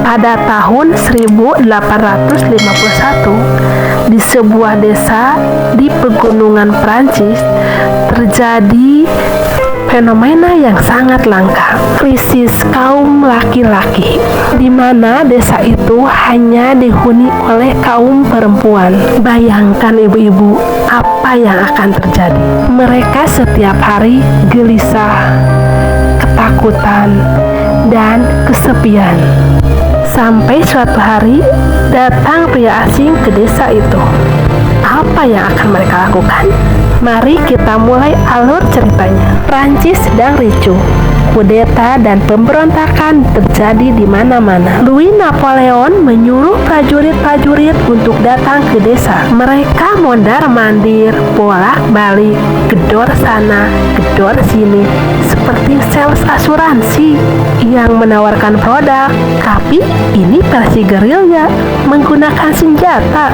Pada tahun 1851, di sebuah desa di pegunungan Prancis terjadi fenomena yang sangat langka, krisis kaum laki-laki, di mana desa itu hanya dihuni oleh kaum perempuan. Bayangkan ibu-ibu, apa yang akan terjadi? Mereka setiap hari gelisah, ketakutan, dan kesepian. Sampai suatu hari datang pria asing ke desa itu. Apa yang akan mereka lakukan? Mari kita mulai alur ceritanya. Prancis sedang ricuh. Kudeta dan pemberontakan terjadi di mana-mana. Louis Napoleon menyuruh prajurit-prajurit untuk datang ke desa. Mereka mondar-mandir, bolak-balik, gedor sana, gedor sini, seperti sales asuransi yang menawarkan produk. Tapi ini versi gerilya, menggunakan senjata.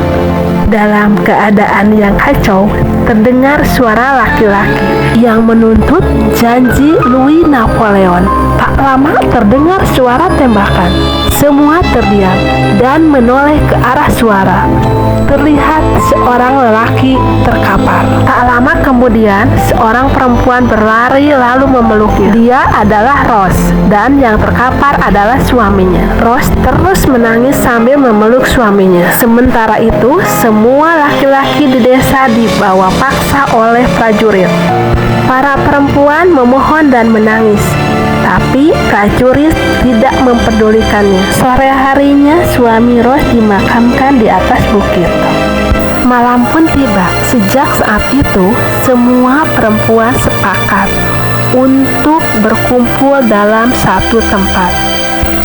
Dalam keadaan yang kacau, terdengar suara laki-laki yang menuntut janji Louis Napoleon. Tak lama terdengar suara tembakan. Semua terdiam dan menoleh ke arah suara. Terlihat seorang lelaki terkapar. Tak lama kemudian, seorang perempuan berlari lalu memeluknya. Dia adalah Rose, dan yang terkapar adalah suaminya. Rose terus menangis sambil memeluk suaminya. Sementara itu, semua laki-laki di desa dibawa paksa oleh prajurit. Para perempuan memohon dan menangis, tapi prajurit tidak mempedulikannya. Sore harinya, suami Rose dimakamkan di atas bukit. Malam pun tiba. Sejak saat itu, semua perempuan sepakat untuk berkumpul dalam satu tempat,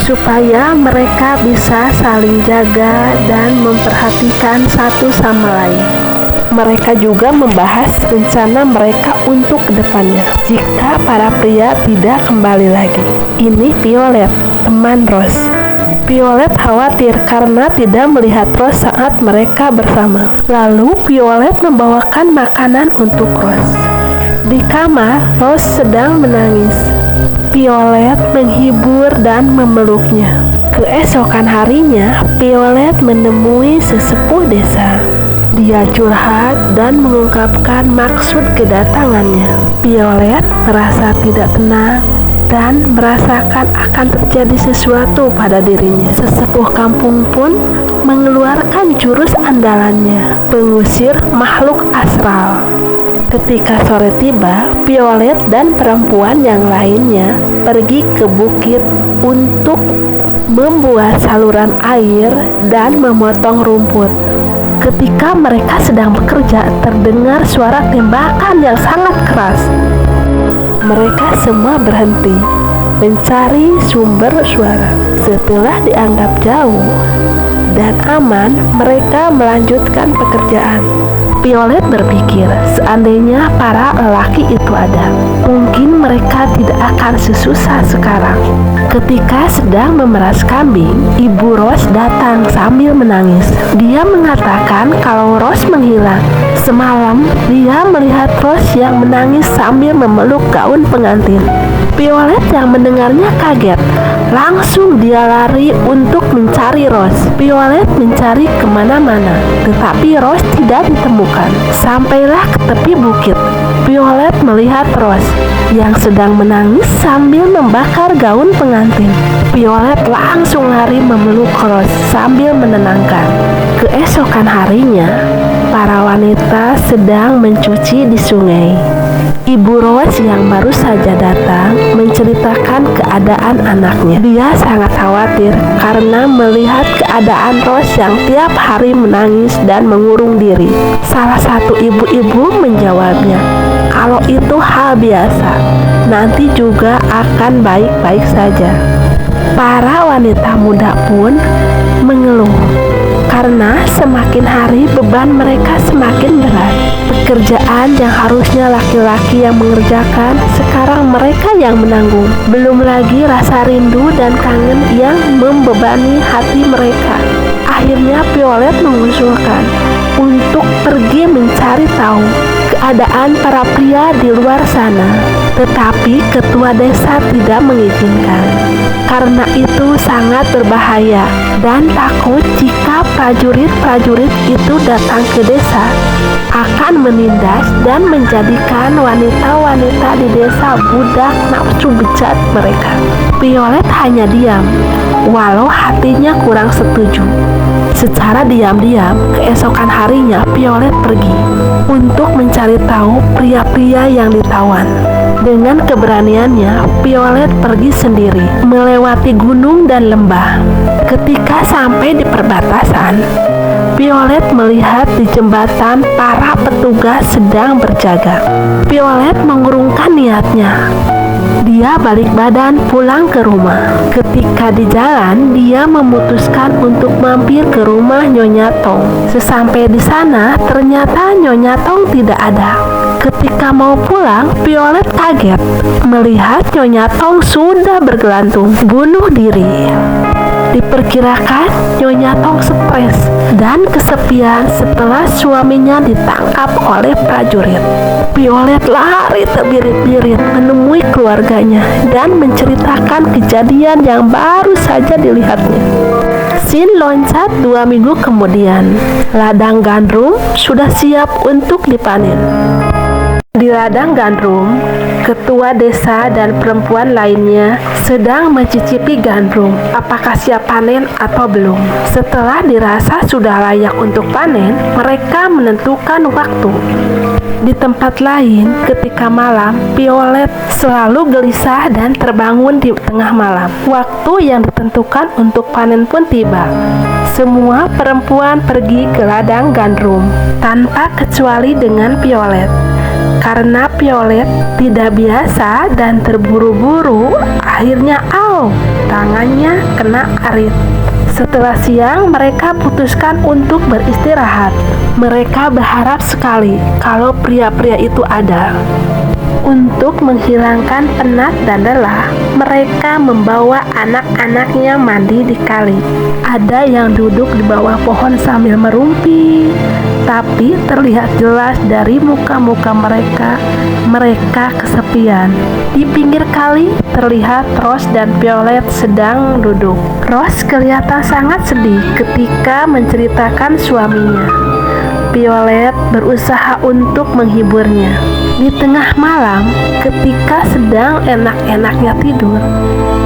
supaya mereka bisa saling jaga dan memperhatikan satu sama lain. Mereka juga membahas rencana mereka untuk kedepannya jika para pria tidak kembali lagi. Ini Violet, teman Rose. Violet khawatir karena tidak melihat Rose saat mereka bersama. Lalu Violet membawakan makanan untuk Rose. Di kamar, Rose sedang menangis. Violet menghibur dan memeluknya. Keesokan harinya, Violet menemui sesepuh desa. Dia curhat dan mengungkapkan maksud kedatangannya. Violet merasa tidak tenang dan merasakan akan terjadi sesuatu pada dirinya. Sesepuh kampung pun mengeluarkan jurus andalannya, pengusir makhluk astral. Ketika sore tiba, Violet dan perempuan yang lainnya pergi ke bukit untuk membuat saluran air dan memotong rumput. Ketika mereka sedang bekerja, terdengar suara tembakan yang sangat keras. Mereka semua berhenti mencari sumber suara. Setelah dianggap jauh dan aman, mereka melanjutkan pekerjaan. Violet berpikir, seandainya para lelaki itu ada, mungkin mereka tidak akan sesusah sekarang. Ketika sedang memeras kambing, Ibu Rose datang sambil menangis. Dia mengatakan kalau Rose menghilang. Semalam, dia melihat Rose yang menangis sambil memeluk gaun pengantin. Violet yang mendengarnya kaget. Langsung dia lari untuk mencari Rose. Violet mencari kemana-mana, tetapi Rose tidak ditemukan. Sampailah ke tepi bukit. Violet melihat Rose yang sedang menangis sambil membakar gaun pengantin. Violet langsung lari memeluk Rose sambil menenangkan. Keesokan harinya, para wanita sedang mencuci di sungai. Ibu Rose yang baru saja datang menceritakan keadaan anaknya. Dia sangat khawatir karena melihat keadaan Rose yang tiap hari menangis dan mengurung diri. Salah satu ibu-ibu menjawabnya, kalau itu hal biasa, nanti juga akan baik-baik saja. Para wanita muda pun mengeluh karena semakin hari beban mereka semakin berat. Pekerjaan yang harusnya laki-laki yang mengerjakan, sekarang mereka yang menanggung. Belum lagi rasa rindu dan kangen yang membebani hati mereka. Akhirnya Violet mengusulkan untuk pergi mencari tahu keadaan para pria di luar sana. Tetapi ketua desa tidak mengizinkan. Karena itu sangat berbahaya dan takut jika prajurit-prajurit itu datang ke desa, akan menindas dan menjadikan wanita-wanita di desa budak nafsu bejat mereka. Violet hanya diam, walau hatinya kurang setuju. Secara diam-diam, keesokan harinya Violet pergi untuk mencari tahu pria-pria yang ditawan. Dengan keberaniannya, Violet pergi sendiri, melewati gunung dan lembah. Ketika sampai di perbatasan, Violet melihat di jembatan para petugas sedang berjaga. Violet mengurungkan niatnya. Dia balik badan pulang ke rumah. Ketika di jalan, dia memutuskan untuk mampir ke rumah Nyonya Tong. Sesampai di sana, ternyata Nyonya Tong tidak ada. Ketika mau pulang, Violet kaget melihat Nyonya Tong sudah bergelantung bunuh diri. Diperkirakan Nyonya Tong stres dan kesepian setelah suaminya ditangkap oleh prajurit. Violet lari terbirit-birit menemui keluarganya dan menceritakan kejadian yang baru saja dilihatnya. Scene loncat 2 minggu kemudian. Ladang gandum sudah siap untuk dipanen. Di ladang gandum, ketua desa dan perempuan lainnya sedang mencicipi gandum, apakah siap panen atau belum. Setelah dirasa sudah layak untuk panen, mereka menentukan waktu. Di tempat lain, ketika malam, Violet selalu gelisah dan terbangun di tengah malam. Waktu yang ditentukan untuk panen pun tiba. Semua perempuan pergi ke ladang gandum, tanpa kecuali dengan Violet. Karena Violet tidak biasa dan terburu-buru, akhirnya tangannya kena arit. Setelah siang, mereka putuskan untuk beristirahat. Mereka berharap sekali kalau pria-pria itu ada. Untuk menghilangkan penat dan lelah, mereka membawa anak-anaknya mandi di kali. Ada yang duduk di bawah pohon sambil merumpi, tapi terlihat jelas dari muka-muka mereka kesepian. Di pinggir kali terlihat Rose dan Violet sedang duduk. Rose kelihatan sangat sedih ketika menceritakan suaminya. Violet berusaha untuk menghiburnya. Di tengah malam, ketika sedang enak-enaknya tidur,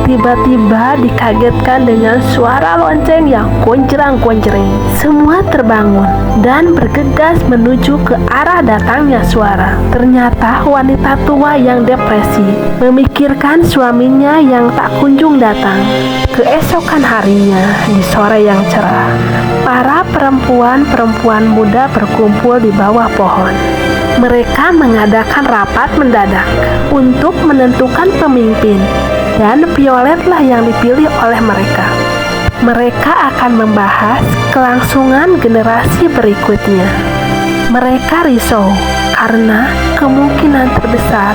tiba-tiba dikagetkan dengan suara lonceng yang gonjrang-gonjring. Semua terbangun dan bergegas menuju ke arah datangnya suara. Ternyata wanita tua yang depresi memikirkan suaminya yang tak kunjung datang. Keesokan harinya, di sore yang cerah, para perempuan muda berkumpul di bawah pohon. Mereka mengadakan rapat mendadak untuk menentukan pemimpin, dan Violetlah yang dipilih oleh mereka. Mereka akan membahas kelangsungan generasi berikutnya. Mereka risau karena kemungkinan terbesar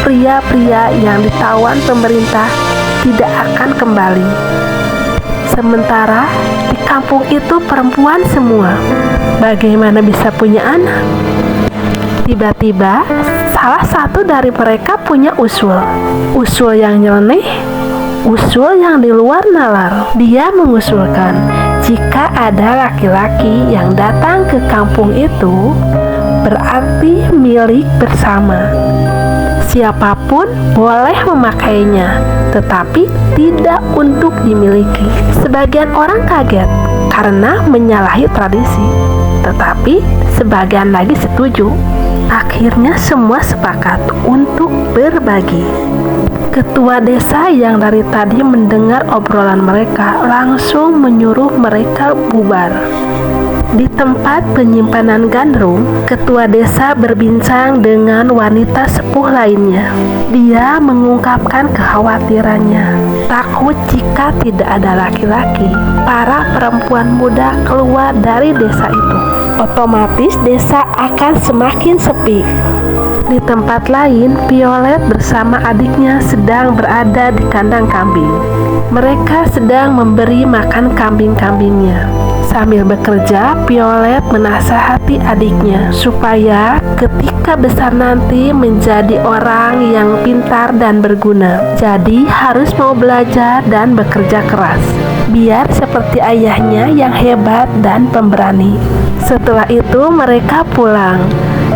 pria-pria yang ditawan pemerintah tidak akan kembali. Sementara di kampung itu perempuan semua. Bagaimana bisa punya anak? Tiba-tiba salah satu dari mereka punya usul yang nyeleneh, usul yang di luar nalar. Dia mengusulkan jika ada laki-laki yang datang ke kampung itu, berarti milik bersama. Siapapun boleh memakainya, tetapi tidak untuk dimiliki. Sebagian orang kaget karena menyalahi tradisi, tetapi sebagian lagi setuju. Akhirnya semua sepakat untuk berbagi. Ketua desa yang dari tadi mendengar obrolan mereka langsung menyuruh mereka bubar. Di tempat penyimpanan gandum, ketua desa berbincang dengan wanita sepuh lainnya. Dia mengungkapkan kekhawatirannya, takut jika tidak ada laki-laki, para perempuan muda keluar dari desa itu. Otomatis desa akan semakin sepi. Di tempat lain, Violet bersama adiknya sedang berada di kandang kambing. Mereka sedang memberi makan kambing-kambingnya. Sambil bekerja, Violet menasihati adiknya supaya ketika besar nanti menjadi orang yang pintar dan berguna. Jadi harus mau belajar dan bekerja keras, biar seperti ayahnya yang hebat dan pemberani. Setelah itu mereka pulang.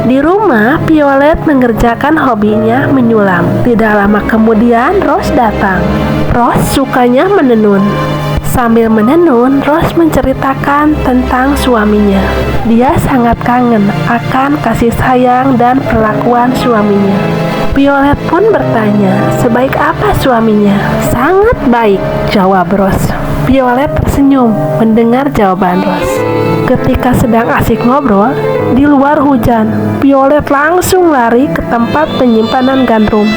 Di rumah, Violet mengerjakan hobinya menyulam. Tidak lama kemudian Rose datang. Rose sukanya menenun. Sambil menenun, Rose menceritakan tentang suaminya. Dia sangat kangen akan kasih sayang dan perlakuan suaminya. Violet pun bertanya, sebaik apa suaminya? Sangat baik, jawab Rose. Violet tersenyum mendengar jawaban Rose. Ketika sedang asik ngobrol, di luar hujan, Violet langsung lari ke tempat penyimpanan gandrum.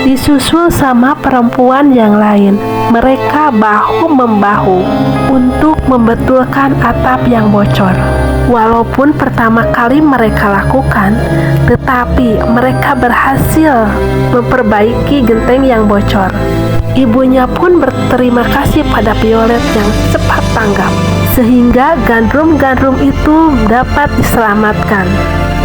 Disusul sama perempuan yang lain, mereka bahu-membahu untuk membetulkan atap yang bocor. Walaupun pertama kali mereka lakukan, tetapi mereka berhasil memperbaiki genteng yang bocor. Ibunya pun berterima kasih pada Violet yang cepat tanggap, sehingga gandrum-gandrum itu dapat diselamatkan.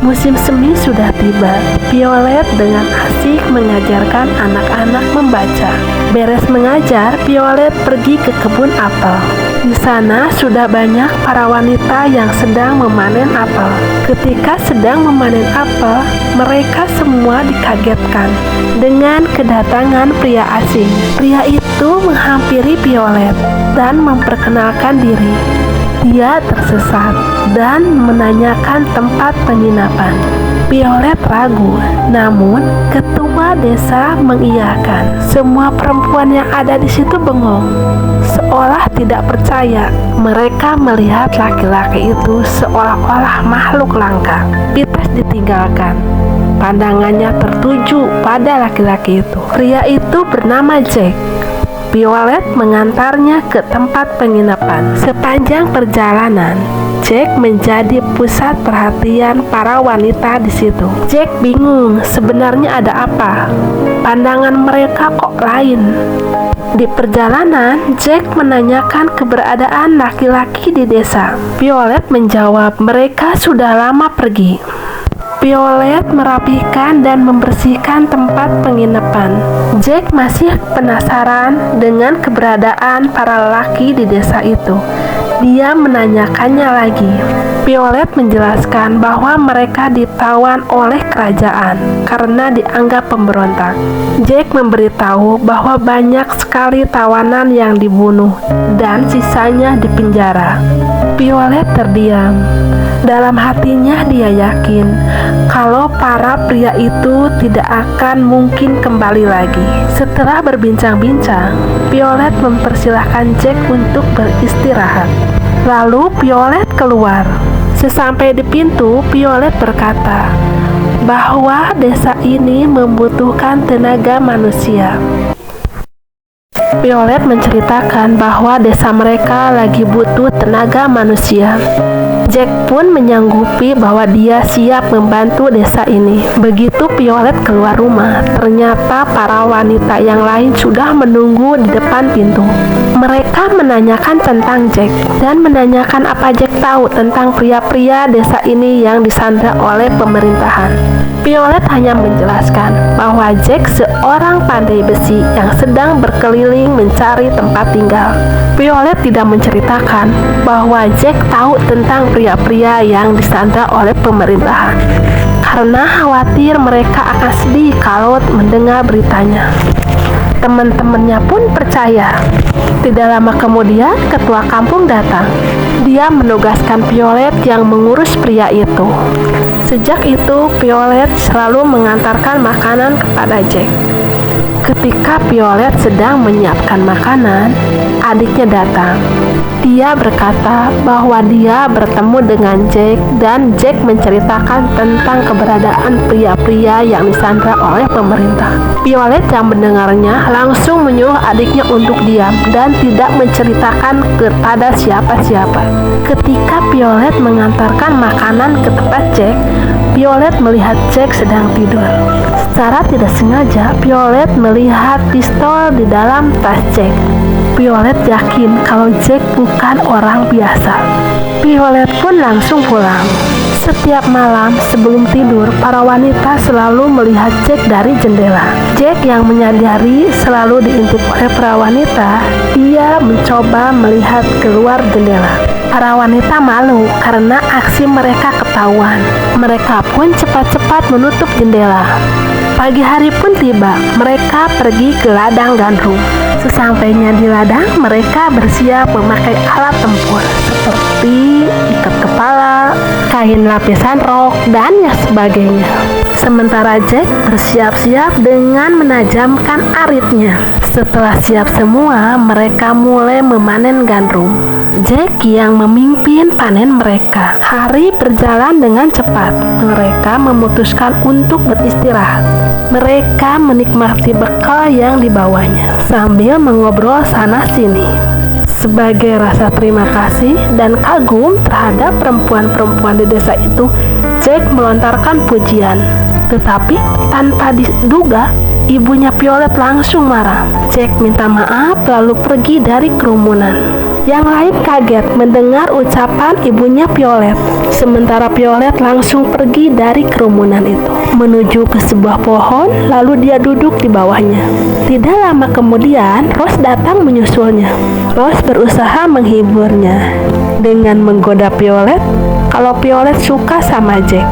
Musim semi sudah tiba. Violet dengan asik mengajarkan anak-anak membaca. Beres mengajar, Violet pergi ke kebun apel. Di sana sudah banyak para wanita yang sedang memanen apel. Ketika sedang memanen apel, mereka semua dikagetkan dengan kedatangan pria asing. Pria itu menghampiri Violet dan memperkenalkan diri. Dia tersesat dan menanyakan tempat penginapan. Violet ragu, namun ketua desa mengiyakan. Semua perempuan yang ada di situ bengong, seolah tidak percaya. Mereka melihat laki-laki itu seolah-olah makhluk langka, pitas ditinggalkan. Pandangannya tertuju pada laki-laki itu. Pria itu bernama Jack. Violet mengantarnya ke tempat penginapan. Sepanjang perjalanan, Jack menjadi pusat perhatian para wanita di situ. Jack bingung, sebenarnya ada apa? Pandangan mereka kok lain. Di perjalanan, Jack menanyakan keberadaan laki-laki di desa. Violet menjawab, mereka sudah lama pergi. Violet merapikan dan membersihkan tempat penginapan. Jack masih penasaran dengan keberadaan para lelaki di desa itu. Dia menanyakannya lagi. Violet menjelaskan bahwa mereka ditawan oleh kerajaan karena dianggap pemberontak. Jack memberitahu bahwa banyak sekali tawanan yang dibunuh dan sisanya dipenjara. Violet terdiam. Dalam hatinya dia yakin kalau para pria itu tidak akan mungkin kembali lagi. Setelah berbincang-bincang, Violet mempersilahkan Jack untuk beristirahat. Lalu Violet keluar. Sesampai di pintu, Violet berkata bahwa desa ini membutuhkan tenaga manusia. Violet menceritakan bahwa desa mereka lagi butuh tenaga manusia. Jack pun menyanggupi bahwa dia siap membantu desa ini. Begitu Violet keluar rumah, ternyata para wanita yang lain sudah menunggu di depan pintu. Mereka menanyakan tentang Jack dan menanyakan apa Jack tahu tentang pria-pria desa ini yang disandra oleh pemerintahan. Violet hanya menjelaskan bahwa Jack seorang pandai besi yang sedang berkeliling mencari tempat tinggal. Violet tidak menceritakan bahwa Jack tahu tentang pria-pria yang disandra oleh pemerintahan karena khawatir mereka akan sedih kalau mendengar beritanya. Teman-temannya pun percaya. Tidak lama kemudian, ketua kampung datang. Dia menugaskan Violet yang mengurus pria itu. Sejak itu, Violet selalu mengantarkan makanan kepada Jack. Ketika Violet sedang menyiapkan makanan, adiknya datang. Dia berkata bahwa dia bertemu dengan Jack dan Jack menceritakan tentang keberadaan pria-pria yang disandra oleh pemerintah. Violet yang mendengarnya langsung menyuruh adiknya untuk diam dan tidak menceritakan kepada siapa-siapa. Ketika Violet mengantarkan makanan ke tempat Jack, Violet melihat Jack sedang tidur. Secara tidak sengaja, Violet melihat pistol di dalam tas Jack. Violet yakin kalau Jack bukan orang biasa. Violet pun langsung pulang. Setiap malam sebelum tidur, para wanita selalu melihat Jack dari jendela. Jack yang menyadari selalu diintip oleh para wanita, dia mencoba melihat keluar jendela. Para wanita malu karena aksi mereka ketahuan. Mereka pun cepat-cepat menutup jendela. Pagi hari pun tiba, mereka pergi ke ladang gandrung. Sesampainya di ladang, mereka bersiap memakai alat tempur seperti ikat kepala, kain lapisan rok, dan sebagainya. Sementara Jack bersiap-siap dengan menajamkan aritnya. Setelah siap semua, mereka mulai memanen gandrung. Jack yang memimpin panen mereka. Hari berjalan dengan cepat. Mereka memutuskan untuk beristirahat. Mereka menikmati bekal yang dibawanya sambil mengobrol sana-sini. Sebagai rasa terima kasih dan kagum terhadap perempuan-perempuan di desa itu, Jack melontarkan pujian. Tetapi tanpa diduga, ibunya Violet langsung marah. Jack minta maaf lalu pergi dari kerumunan. Yang lain kaget mendengar ucapan ibunya Violet. Sementara Violet langsung pergi dari kerumunan itu, menuju ke sebuah pohon, lalu dia duduk di bawahnya. Tidak lama kemudian, Rose datang menyusulnya. Rose berusaha menghiburnya dengan menggoda Violet kalau Violet suka sama Jack.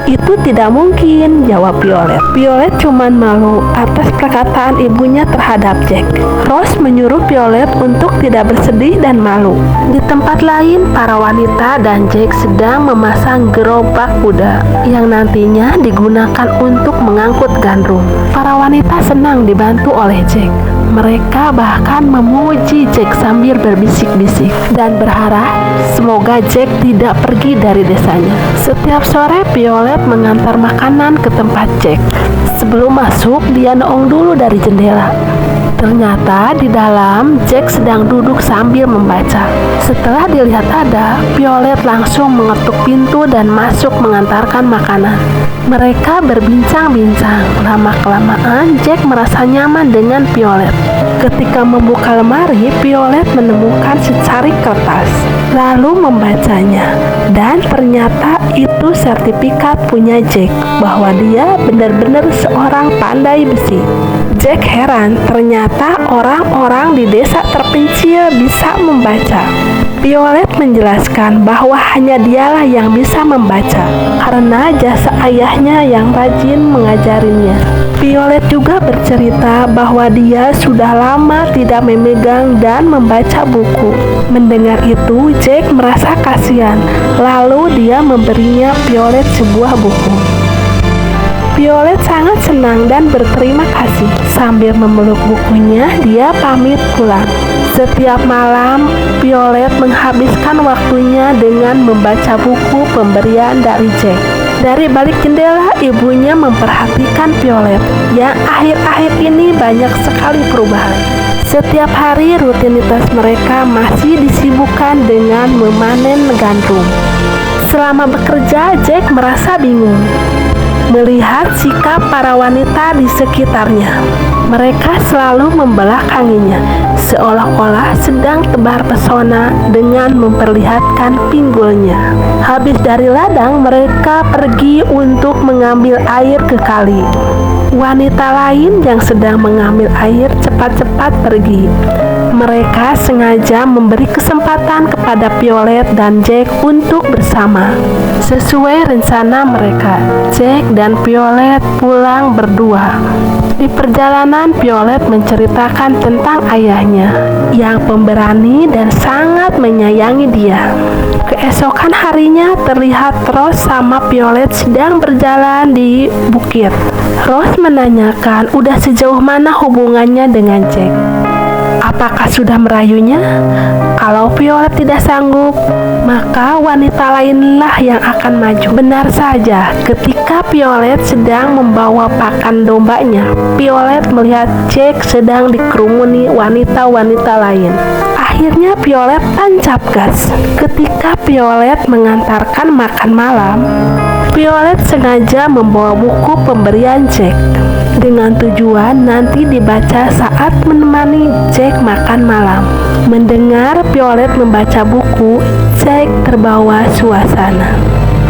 Itu tidak mungkin, jawab Violet. Violet cuman malu atas perkataan ibunya terhadap Jack. Rose menyuruh Violet untuk tidak bersedih dan malu. Di tempat lain, para wanita dan Jack sedang memasang gerobak kuda yang nantinya digunakan untuk mengangkut gandrung. Para wanita senang dibantu oleh Jack. Mereka bahkan memuji Jack sambil berbisik-bisik dan berharap semoga Jack tidak pergi dari desanya. Setiap sore Violet mengantar makanan ke tempat Jack. Sebelum masuk, dia noong dulu dari jendela. Ternyata di dalam Jack sedang duduk sambil membaca. Setelah dilihat ada, Violet langsung mengetuk pintu dan masuk mengantarkan makanan. Mereka berbincang-bincang. Lama-kelamaan Jack merasa nyaman dengan Violet. Ketika membuka lemari, Violet menemukan secarik kertas, lalu membacanya. Dan ternyata itu sertifikat punya Jack bahwa dia benar-benar seorang pandai besi. Jack heran, ternyata orang-orang di desa terpencil bisa membaca. Violet menjelaskan bahwa hanya dialah yang bisa membaca karena jasa ayahnya yang rajin mengajarinya. Violet juga bercerita bahwa dia sudah lama tidak memegang dan membaca buku. Mendengar itu, Jack merasa kasihan. Lalu dia memberinya Violet sebuah buku. Violet sangat senang dan berterima kasih. Sambil memeluk bukunya, dia pamit pulang. Setiap malam, Violet menghabiskan waktunya dengan membaca buku pemberian dari Jack. Dari balik jendela, ibunya memperhatikan Violet yang akhir-akhir ini banyak sekali perubahan. Setiap hari rutinitas mereka masih disibukkan dengan memanen gandum. Selama bekerja, Jack merasa bingung melihat sikap para wanita di sekitarnya. Mereka selalu membelakanginya, seolah-olah sedang tebar pesona dengan memperlihatkan pinggulnya. Habis dari ladang, mereka pergi untuk mengambil air ke kali. Wanita lain yang sedang mengambil air cepat-cepat pergi. Mereka sengaja memberi kesempatan kepada Violet dan Jack untuk bersama. Sesuai rencana mereka, Jack dan Violet pulang berdua. Di perjalanan, Violet menceritakan tentang ayahnya yang pemberani dan sangat menyayangi dia. Keesokan harinya terlihat Rose sama Violet sedang berjalan di bukit. Rose menanyakan udah sejauh mana hubungannya dengan Jack. Apakah sudah merayunya? Kalau Violet tidak sanggup, maka wanita lainlah yang akan maju. Benar saja, ketika Violet sedang membawa pakan dombanya, Violet melihat Jack sedang dikerumuni wanita-wanita lain. Akhirnya Violet tancap gas. Ketika Violet mengantarkan makan malam, Violet sengaja membawa buku pemberian Jack dengan tujuan nanti dibaca saat menemani Jack makan malam. Mendengar Violet membaca buku, Jack terbawa suasana.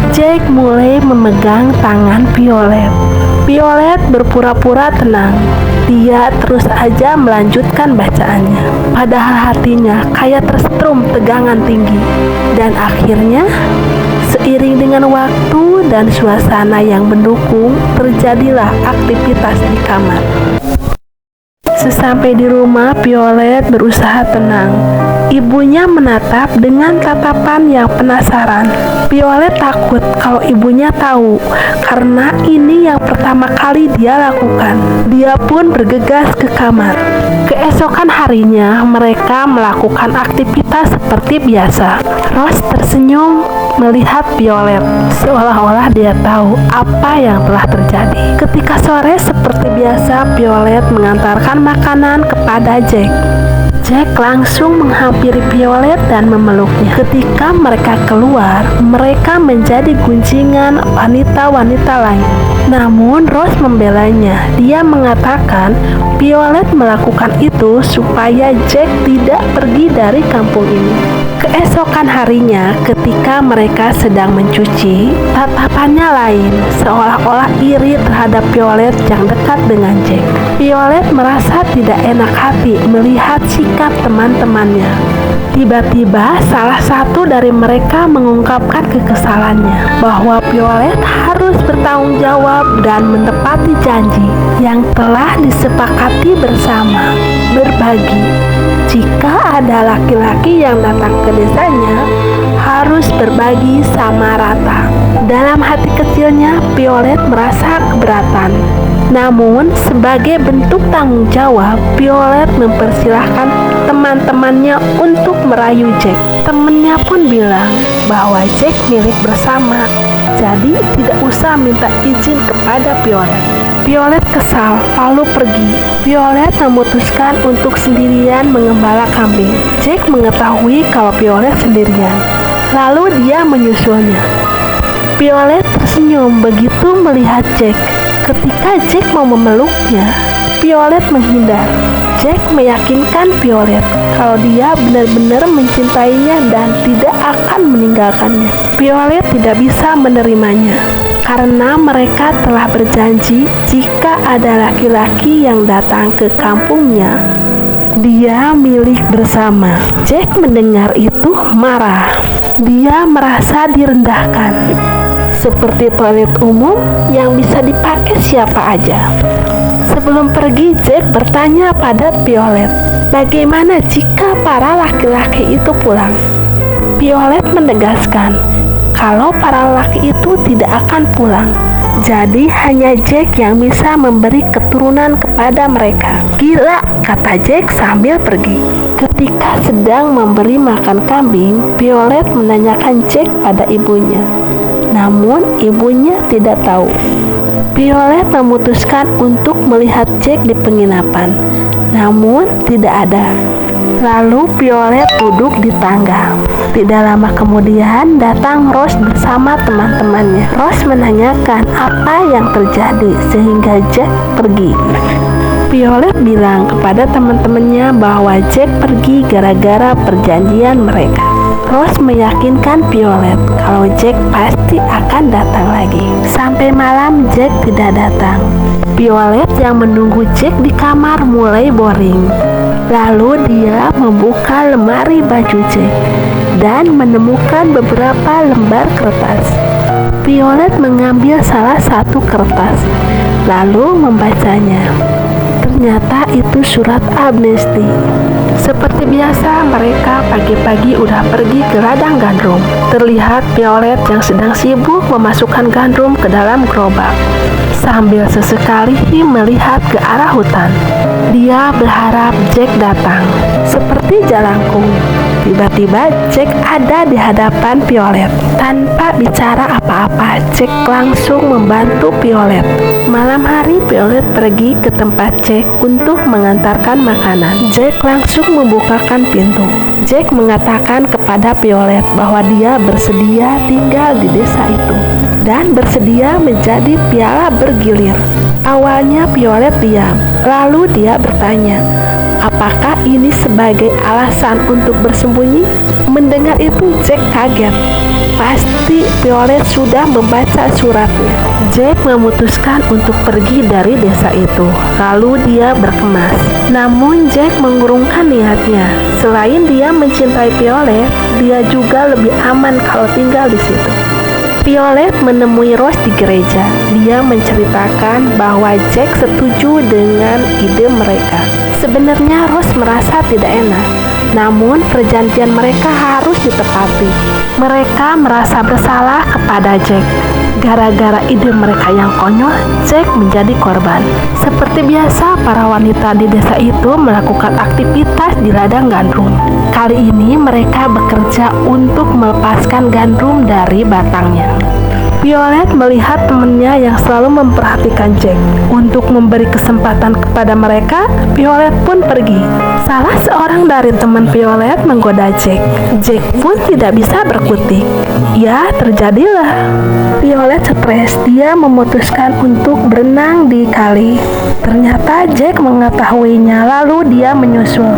Jack mulai memegang tangan Violet. Violet berpura-pura tenang. Dia terus aja melanjutkan bacaannya. Padahal hatinya kayak tersetrum tegangan tinggi. Dan akhirnya, seiring dengan waktu dan suasana yang mendukung, terjadilah aktivitas di kamar. Sesampai di rumah, Violet berusaha tenang. Ibunya menatap dengan tatapan yang penasaran. Violet takut kalau ibunya tahu, karena ini yang pertama kali dia lakukan. Dia pun bergegas ke kamar. Keesokan harinya, mereka melakukan aktivitas seperti biasa. Rose tersenyum melihat Violet, seolah-olah dia tahu apa yang telah terjadi. Ketika sore, seperti biasa, Violet mengantarkan makanan kepada Jack. Jack langsung menghampiri Violet dan memeluknya. Ketika mereka keluar, mereka menjadi gunjingan wanita-wanita lain. Namun Rose membelanya. Dia mengatakan Violet melakukan itu supaya Jack tidak pergi dari kampung ini. Keesokan harinya, ketika mereka sedang mencuci, tatapannya lain, seolah-olah iri terhadap Violet yang dekat dengan Jack. Violet merasa tidak enak hati melihat sikap teman-temannya. Tiba-tiba salah satu dari mereka mengungkapkan kekesalannya bahwa Violet harus bertanggung jawab dan menepati janji yang telah disepakati bersama, berbagi. Jika ada laki-laki yang datang ke desanya, harus berbagi sama rata. Dalam hati kecilnya, Violet merasa keberatan. Namun, sebagai bentuk tanggung jawab, Violet mempersilahkan teman-temannya untuk merayu Jack. Temennya pun bilang bahwa Jack milik bersama, jadi tidak usah minta izin kepada Violet. Violet kesal, lalu pergi. Violet memutuskan untuk sendirian mengembala kambing. Jack mengetahui kalau Violet sendirian, lalu dia menyusulnya. Violet tersenyum begitu melihat Jack. Ketika Jack mau memeluknya, Violet menghindar. Jack meyakinkan Violet kalau dia benar-benar mencintainya dan tidak akan meninggalkannya. Violet tidak bisa menerimanya, karena mereka telah berjanji jika ada laki-laki yang datang ke kampungnya, dia milik bersama. Jack mendengar itu marah. Dia merasa direndahkan, seperti toilet umum yang bisa dipakai siapa aja. Sebelum pergi, Jack bertanya pada Violet, bagaimana jika para laki-laki itu pulang? Violet menegaskan kalau para laki itu tidak akan pulang. Jadi hanya Jack yang bisa memberi keturunan kepada mereka. Gila, kata Jack sambil pergi. Ketika sedang memberi makan kambing, Violet menanyakan Jack pada ibunya. Namun ibunya tidak tahu. Violet memutuskan untuk melihat Jack di penginapan. Namun tidak ada. Lalu Violet duduk di tangga. Tidak lama kemudian datang Rose bersama teman-temannya. Rose menanyakan apa yang terjadi sehingga Jack pergi. Violet bilang kepada teman-temannya bahwa Jack pergi gara-gara perjanjian mereka. Rose meyakinkan Violet kalau Jack pasti akan datang lagi. Sampai malam Jack tidak datang. Violet yang menunggu Jack di kamar mulai boring. Lalu dia membuka lemari baju Jack dan menemukan beberapa lembar kertas. Violet mengambil salah satu kertas, lalu membacanya. Ternyata itu surat amnesti. Seperti biasa, mereka pagi-pagi udah pergi ke ladang gandum. Terlihat Violet yang sedang sibuk memasukkan gandum ke dalam gerobak, sambil sesekali melihat ke arah hutan. Dia berharap Jack datang. Seperti jalangkung, tiba-tiba Jack ada di hadapan Violet. Tanpa bicara apa-apa, Jack langsung membantu Violet. Malam hari, Violet pergi ke tempat Jack untuk mengantarkan makanan. Jack langsung membukakan pintu. Jack mengatakan kepada Violet bahwa dia bersedia tinggal di desa itu. dan bersedia menjadi piala bergilir. Awalnya Violet diam, lalu dia bertanya, apakah ini sebagai alasan untuk bersembunyi? Mendengar itu Jack kaget. Pasti Violet sudah membaca suratnya. Jack memutuskan untuk pergi dari desa itu. Lalu dia berkemas. Namun Jack mengurungkan niatnya. Selain dia mencintai Violet, dia juga lebih aman kalau tinggal di situ. Violet menemui Rose di gereja. Dia menceritakan bahwa Jack setuju dengan ide mereka. Sebenarnya Rose merasa tidak enak, namun perjanjian mereka harus ditepati. Mereka merasa bersalah kepada Jack. Gara-gara ide mereka yang konyol, Jack menjadi korban. Seperti biasa, para wanita di desa itu melakukan aktivitas di ladang gandrum. Kali ini mereka bekerja untuk melepaskan gandrum dari batangnya. Violet melihat temannya yang selalu memperhatikan Jack. Untuk memberi kesempatan kepada mereka, Violet pun pergi. Salah seorang dari teman Violet menggoda Jack. Jack pun tidak bisa berkutik. Ya, terjadilah. Violet stres. Dia memutuskan untuk berenang di kali. Ternyata Jack mengetahuinya, lalu dia menyusul.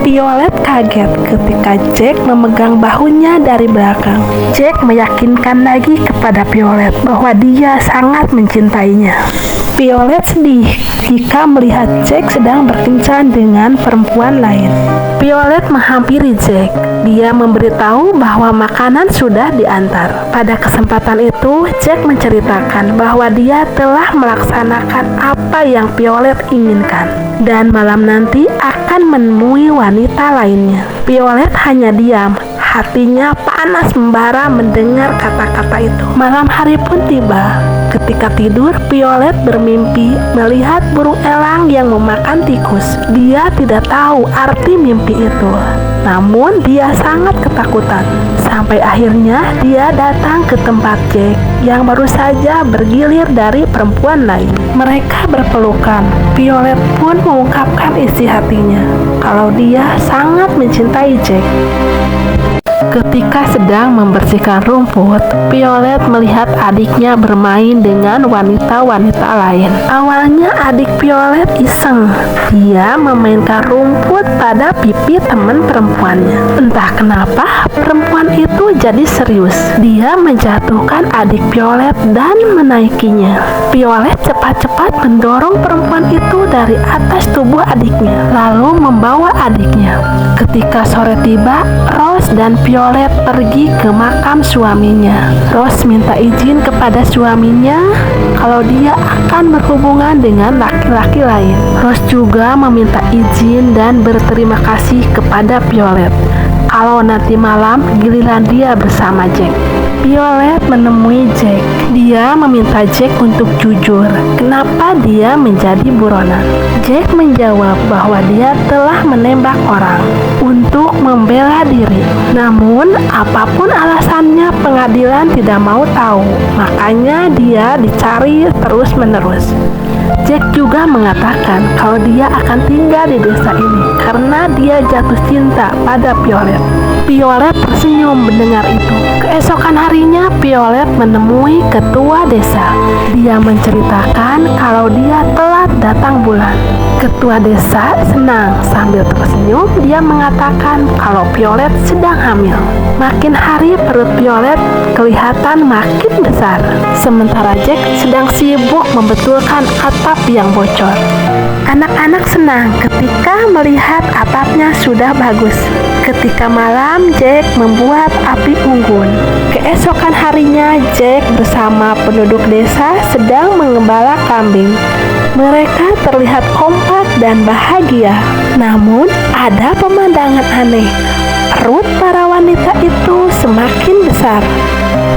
Violet kaget ketika Jack memegang bahunya dari belakang. Jack meyakinkan lagi kepada Violet bahwa dia sangat mencintainya. Violet sedih jika melihat Jack sedang berkencan dengan perempuan lain. Violet menghampiri Jack. Dia memberitahu bahwa makanan sudah diantar. Pada kesempatan itu, Jack menceritakan bahwa dia telah melaksanakan apa yang Violet inginkan, dan malam nanti akan menemui wanita lainnya. Violet hanya diam. Hatinya panas membara mendengar kata-kata itu. Malam hari pun tiba. Ketika tidur, Violet bermimpi melihat burung elang yang memakan tikus. Dia tidak tahu arti mimpi itu, namun dia sangat ketakutan. Sampai akhirnya dia datang ke tempat Jack yang baru saja bergilir dari perempuan lain. Mereka berpelukan. Violet pun mengungkapkan isi hatinya kalau dia sangat mencintai Jack. Ketika sedang membersihkan rumput, Violet melihat adiknya bermain dengan wanita-wanita lain. Awalnya adik Violet iseng. Dia memainkan rumput pada pipi teman perempuannya. Entah kenapa perempuan itu jadi serius. Dia menjatuhkan adik Violet dan menaikinya. Violet cepat-cepat mendorong perempuan itu dari atas tubuh adiknya, lalu membawa adiknya. Ketika sore tiba, Rose dan Violet pergi ke makam suaminya. Rose minta izin kepada suaminya kalau dia akan berhubungan dengan laki-laki lain. Rose juga meminta izin dan berterima kasih kepada Violet kalau nanti malam giliran dia bersama Jack. Violet menemui Jack. Dia meminta Jack untuk jujur kenapa dia menjadi buronan. Jack menjawab bahwa dia telah menembak orang untuk membela diri. Namun apapun alasannya, pengadilan tidak mau tahu. Makanya dia dicari terus-menerus. Jack juga mengatakan kalau dia akan tinggal di desa ini karena dia jatuh cinta pada Violet. Violet tersenyum mendengar itu. Keesokan harinya, Violet menemui ketua desa. Dia menceritakan kalau dia telat datang bulan. Ketua desa senang. Sambil tersenyum, dia mengatakan kalau Violet sedang hamil. Makin hari perut Violet kelihatan makin besar. Sementara Jack sedang sibuk membetulkan atap yang bocor. Anak-anak senang ketika melihat atapnya sudah bagus. Ketika malam, Jack membuat api unggun. Keesokan harinya, Jack bersama penduduk desa sedang mengembala kambing. Mereka terlihat kompak dan bahagia. Namun, ada pemandangan aneh. Perut para wanita itu semakin besar.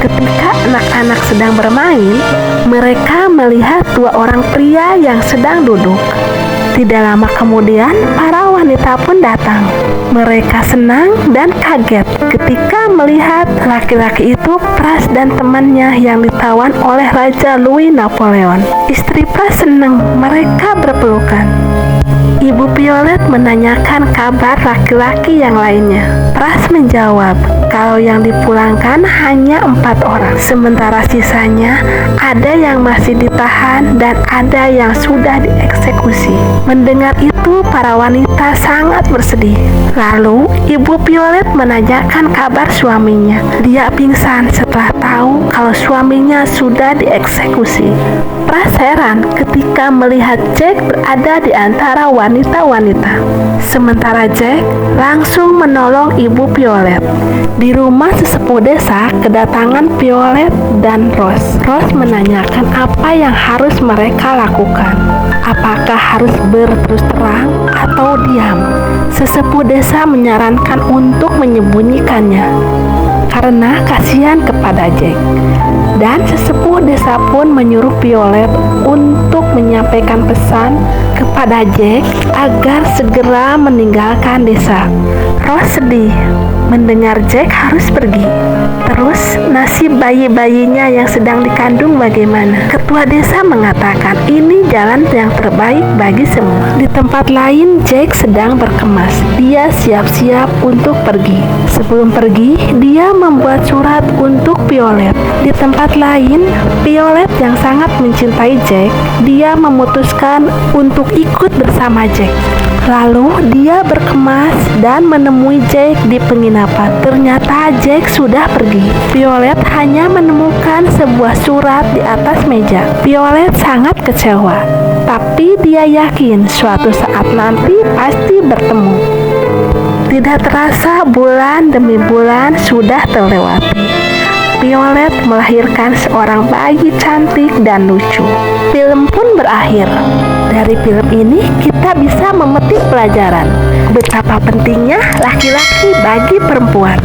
Ketika anak-anak sedang bermain, mereka melihat dua orang pria yang sedang duduk. Tidak lama kemudian, para wanita pun datang. Mereka senang dan kaget ketika melihat laki-laki itu Pras dan temannya yang ditawan oleh Raja Louis Napoleon. Istri Pras senang, mereka berpelukan. Ibu Violet menanyakan kabar laki-laki yang lainnya. Pras menjawab, kalau yang dipulangkan hanya 4 orang. Sementara sisanya ada yang masih ditahan dan ada yang sudah dieksekusi. Mendengar itu, para wanita sangat bersedih. Lalu, Ibu Violet menanyakan kabar suaminya. Dia pingsan setelah tahu kalau suaminya sudah dieksekusi. Pras heran ketika melihat Jack berada di antara wanita-wanita. Sementara Jack langsung menolong Ibu Violet. Di rumah sesepuh desa kedatangan Violet dan Rose. Rose menanyakan apa yang harus mereka lakukan. Apakah harus berterus terang atau diam? Sesepuh desa menyarankan untuk menyembunyikannya karena kasihan kepada Jack. Dan sesepuh desa pun menyuruh Violet untuk menyampaikan pesan kepada Jack agar segera meninggalkan desa. Rose sedih mendengar Jack harus pergi. Terus nasib bayi-bayinya yang sedang dikandung bagaimana? Ketua desa mengatakan ini jalan yang terbaik bagi semua. Di tempat lain Jack sedang berkemas. Dia siap-siap untuk pergi. Sebelum pergi, dia membuat surat untuk Violet. Di tempat lain, Violet yang sangat mencintai Jack, dia memutuskan untuk ikut bersama Jack. Lalu dia berkemas dan menemui Jack di penginapan. Ternyata Jack sudah pergi. Violet hanya menemukan sebuah surat di atas meja. Violet sangat kecewa, tapi dia yakin suatu saat nanti pasti bertemu. Tidak terasa bulan demi bulan sudah terlewati. Violet melahirkan seorang bayi cantik dan lucu. Film pun berakhir. Dari film ini kita bisa memetik pelajaran betapa pentingnya laki-laki bagi perempuan.